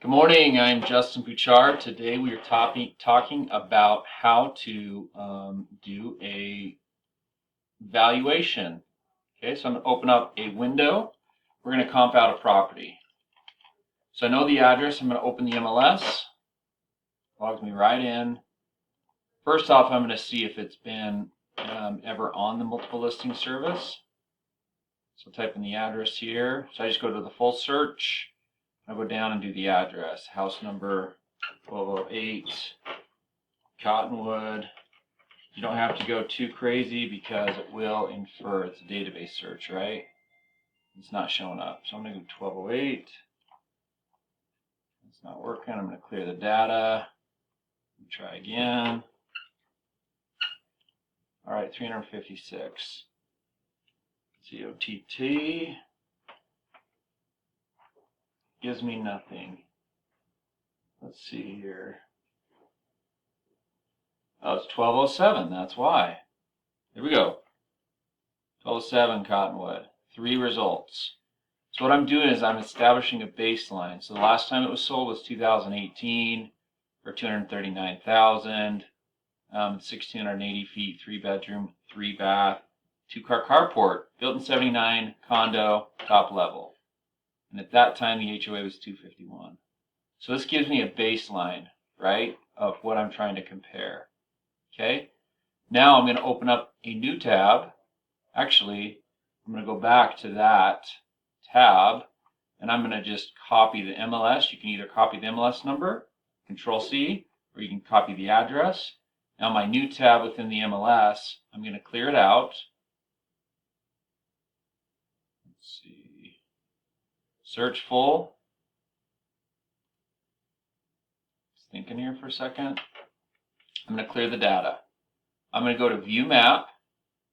Good morning, I'm Justin Bouchard. Today we are talking about how to do a valuation. Okay, so I'm going to open up a window. We're going to comp out a property. So I know the address. I'm going to open the MLS. Logs me right in. First off, I'm going to see if it's been ever on the multiple listing service. So type in the address here. So I just go to the full search. I'll go down and do the address. House number 1208, Cottonwood. You don't have to go too crazy because it will infer it's a database search, right? It's not showing up. So I'm going to go 1208. It's not working. I'm going to clear the data. Try again. All right, 356. COTT. Gives me nothing. Let's see here. Oh, it's 1207. That's why. Here we go. 1207 Cottonwood. 3 results. So what I'm doing is I'm establishing a baseline. So the last time it was sold was 2018 for $239,000. 1,680 feet, 3-bedroom, 3-bath, 2-car carport, built in '79, condo, top level. And at that time, the HOA was $251. So this gives me a baseline, right, of what I'm trying to compare. Okay. Now I'm going to open up a new tab. Actually, I'm going to go back to that tab, and I'm going to just copy the MLS. You can either copy the MLS number, Control-C, or you can copy the address. Now my new tab within the MLS, I'm going to clear it out. Let's see. Search full. Just thinking here for a second. I'm going to clear the data. I'm going to go to View Map,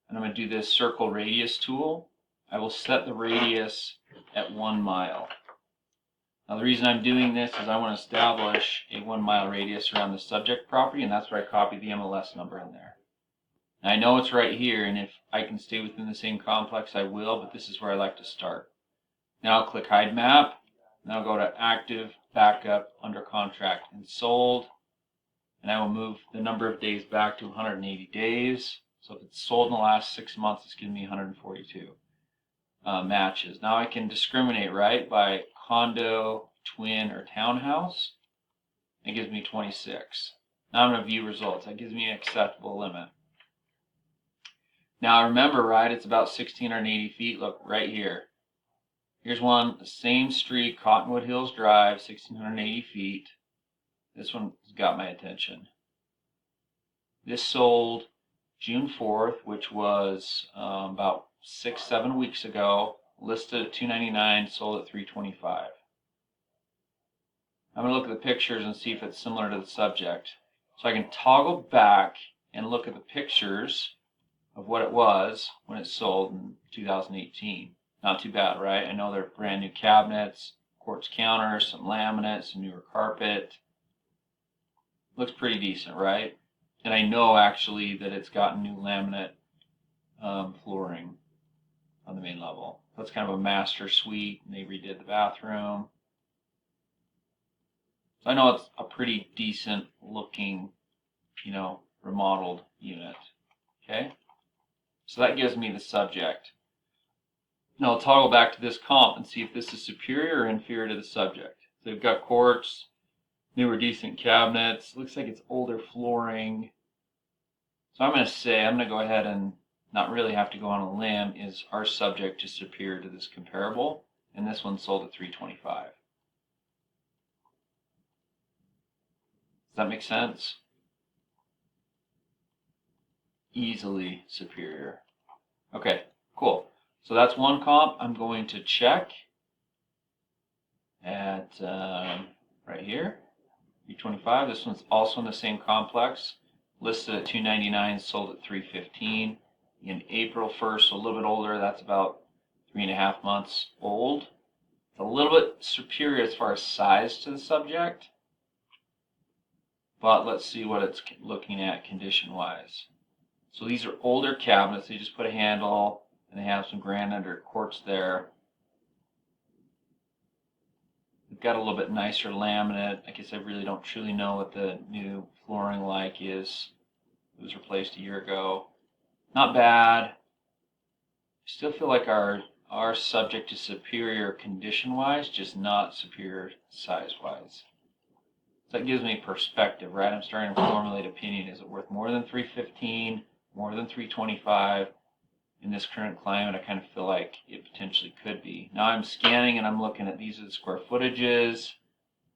and I'm going to do this circle radius tool. I will set the radius at 1 mile. Now the reason I'm doing this is I want to establish a 1 mile radius around the subject property, and that's where I copy the MLS number in there. Now I know it's right here, and if I can stay within the same complex, I will, but this is where I like to start. Now I'll click Hide Map, and I'll go to Active, Backup, Under Contract, and Sold. And I will move the number of days back to 180 days. So if it's sold in the last 6 months, it's giving me 142 matches. Now I can discriminate, right, by condo, twin, or townhouse. It gives me 26. Now I'm going to view results. That gives me an acceptable limit. Now remember, right, it's about 1,680 feet. Look, right here. Here's one, the same street, Cottonwood Hills Drive, 1,680 feet. This one's got my attention. This sold June 4th, which was about 6-7 weeks ago. Listed at $299, sold at $325. I'm going to look at the pictures and see if it's similar to the subject. So I can toggle back and look at the pictures of what it was when it sold in 2018. Not too bad, right? I know they're brand new cabinets, quartz counters, some laminate, some newer carpet. Looks pretty decent, right? And I know actually that it's gotten new laminate flooring on the main level. That's kind of a master suite, and they redid the bathroom. So I know it's a pretty decent looking, remodeled unit. Okay? So that gives me the subject. Now I'll toggle back to this comp and see if this is superior or inferior to the subject. So they've got quartz, newer decent cabinets. Looks like it's older flooring. So I'm going to go ahead and not really have to go on a limb. Is our subject just superior to this comparable? And this one sold at $325. Does that make sense? Easily superior. Okay, cool. So that's one comp. I'm going to check at right here, $325. This one's also in the same complex, listed at $299, sold at $315 in April 1st, so a little bit older. That's about 3.5 months old. It's a little bit superior as far as size to the subject, but let's see what it's looking at condition-wise. So these are older cabinets. They just put a handle, and they have some granite or quartz there. The got a little bit nicer laminate. I guess I really don't truly know what the new flooring like is. It was replaced a year ago. Not bad. Still feel like our subject is superior condition-wise, just not superior size-wise. So that gives me perspective, right? I'm starting to formulate opinion. Is it worth more than 315, more than 325? In this current climate, I kind of feel like it potentially could be. Now I'm scanning and I'm looking at these are the square footages.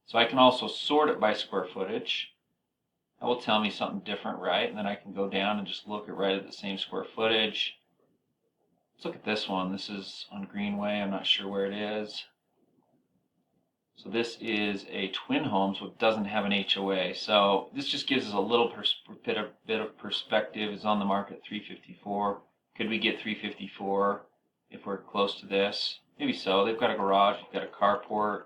So I can also sort it by square footage. That will tell me something different, right? And then I can go down and just look at right at the same square footage. Let's look at this one. This is on Greenway. I'm not sure where it is. So this is a twin home, so it doesn't have an HOA. So this just gives us a little bit of perspective. It's on the market at $354. Could we get $354 if we're close to this? Maybe so. They've got a garage, they've got a carport,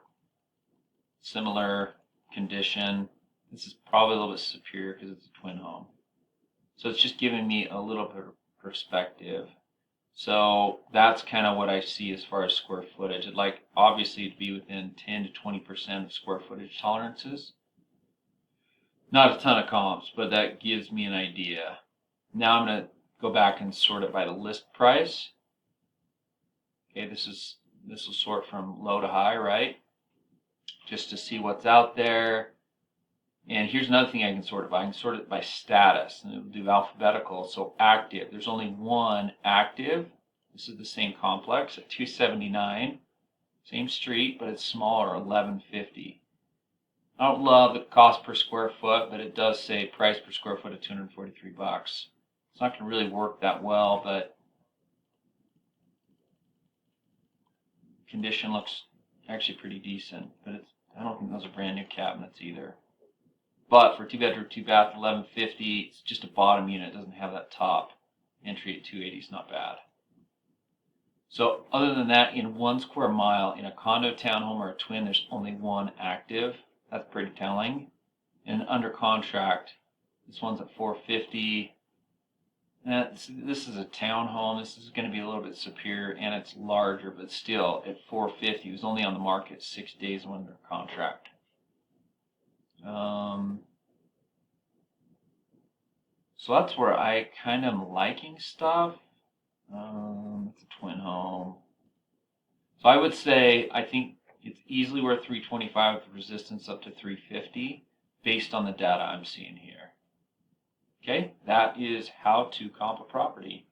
similar condition. This is probably a little bit superior because it's a twin home. So it's just giving me a little bit of perspective. So that's kind of what I see as far as square footage. I'd like obviously to be within 10 to 20% of square footage tolerances. Not a ton of comps, but that gives me an idea. Now I'm going to go back and sort it by the list price. Okay, this will sort from low to high, right? Just to see what's out there. And here's another thing I can sort it by. I can sort it by status, and it will do alphabetical. So active. There's only one active. This is the same complex at 279. Same street, but it's smaller, 1150. I don't love the cost per square foot, but it does say price per square foot of $243. It's not going to really work that well, but condition looks actually pretty decent. But I don't think those are brand new cabinets either. But for 2-bedroom, 2-bath, 1150, it's just a bottom unit. It doesn't have that top. Entry at 280 is not bad. So other than that, in 1 square mile, in a condo, townhome, or a twin, there's only one active. That's pretty telling. And under contract, this one's at 450. This is a townhome. This is going to be a little bit superior, and it's larger, but still at 450. It was only on the market 6 days under contract. So that's where I kind of am liking stuff. It's a twin home. So I would say I think it's easily worth 325 with resistance up to 350 based on the data I'm seeing here. Okay, that is how to comp a property.